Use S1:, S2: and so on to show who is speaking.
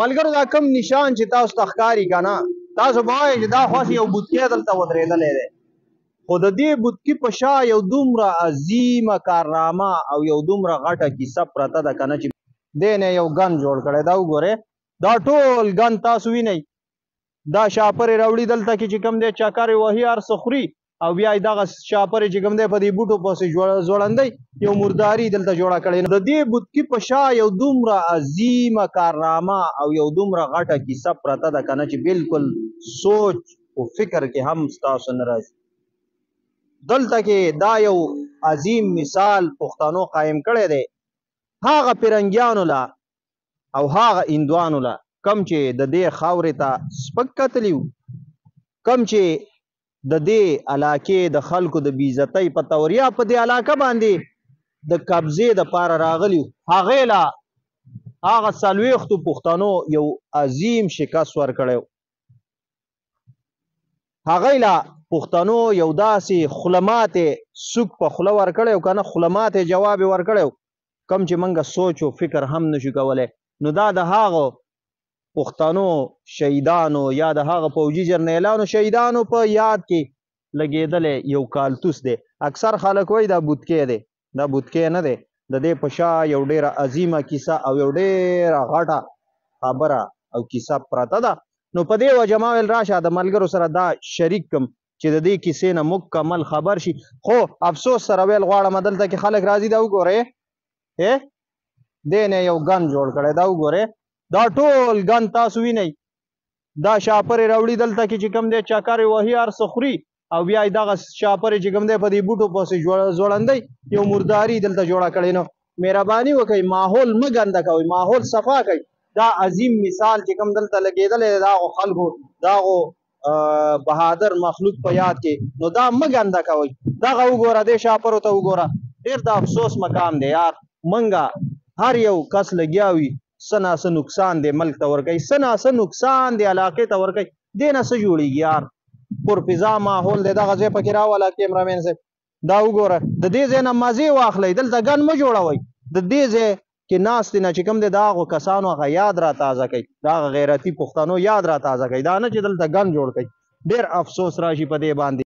S1: ملګرو دا کم نشان چې تاسو ته ښکاري که نه، تاسو به وایئ چې دا خاص یو بوتکی دلته ودرېدلی دی، خو د دې بوتکي په شا یو دومره عظیمه کارنامه او یو دومره غټه کیسه پرته ده که نه چې دې نه یو ګن جوړ کړی. دا وګورئ، دا ټول ګن تاسو وینئ، دا شاپرې راوړي دلته کې چې کوم دی چکرې وهي هر څه خوري او بیا یې دغه شاپرې چې کوم دی په دې بوټو پسې ځوړندی یو مرداري دلته جوړه کړې. د دې بوتکي په شا یو دومره عظیمه کارنامه او یو دومره غټه کیسه پرته ده که نه چې بالکل سوچ او فکر کې هم ستاسو نه راځي. دلته کې دا یو عظیم مثال پښتنو قایم کړی دی هغه فرنګیانو له او هغه هندوانو له کم چې د دې خاورې ته سپک کتلي وو، کم چې د دې علاقې د خلکو د بېعزتۍ په توریا په دې علاقه باندې د قبضې دپاره راغلي وو، هغې له هغه 40 پښتنو یو عظیم شکست ورکړی و. هغې له پښتنو یو داسې خوله ماتې سوک په خوله ورکړی و که نه خوله ماتې جواب یې ورکړی و کم چې موږ سوچ و فکر هم نشو کولی. نو دا د هغو پښتنو شهیدانو یا د هغه پوځي جرنیلانو شهیدانو په یاد کې لګېدلی یو کالتوس دی. اکثر خلک وایي دا بوتکی دی، دا بوتکی نه دی، د دې په شا یو ډېره عظیمه کیسه او یو ډېره غټه خبره او کیسه پرته ده. نو په دې وجه ما ویل راشه د ملګرو سره دا شریک کړم چې د دې کیسې نه مکمل خبر شي. خو افسوس سره ویل غواړم دلته کې خلک راځي دا وګورئ، دې نه یو ګن جوړ کړی، دا وګورئ، دا ټول ګن تاسو وینئ، دا شاپرې راوړي دلته کې چې کوم دی چکرې وهي هر څه خوري او بیا یې دغه شاپرې چې کوم دی په دې بوټو پسې ځوړندی یو مرداري دلته جوړه کړې. نو مهرباني وکئ ماحول مه ګنده کوئ، ماحول صفا کوئ. دا عظیم مثال چې کوم دلته لګېدلی دی د هغو خلکو د هغو بهادر مخلوق په یاد کې، نو دا مه ګنده کوئ. دغه وګوره دې شاپرو ته وګوره، ډېر د افسوس مقام دی یار. منګه هر یو کس لګیا وي څه نه څه نقصان دی ملک ته ورکوي، څه نه څه نقصان دی علاقې ته ورکوي، دې نه څه جوړېږي یار. پرفضا ماحول دی. دغه ځای پکې راوله کیمرامین صاحب، دا وګوره، د دې ځای نه مزې واخلئ، دلته ګن مه جوړوئ. د دې ځای کې ناستې نه چې کوم دی د هغو کسانو هغه یاد را تازه کوي، د هغه غیرتي پښتنو یاد را تازه کوي، دا نه چې دلته ګن جوړ کوي. ډېر افسوس راشي په دې باندې.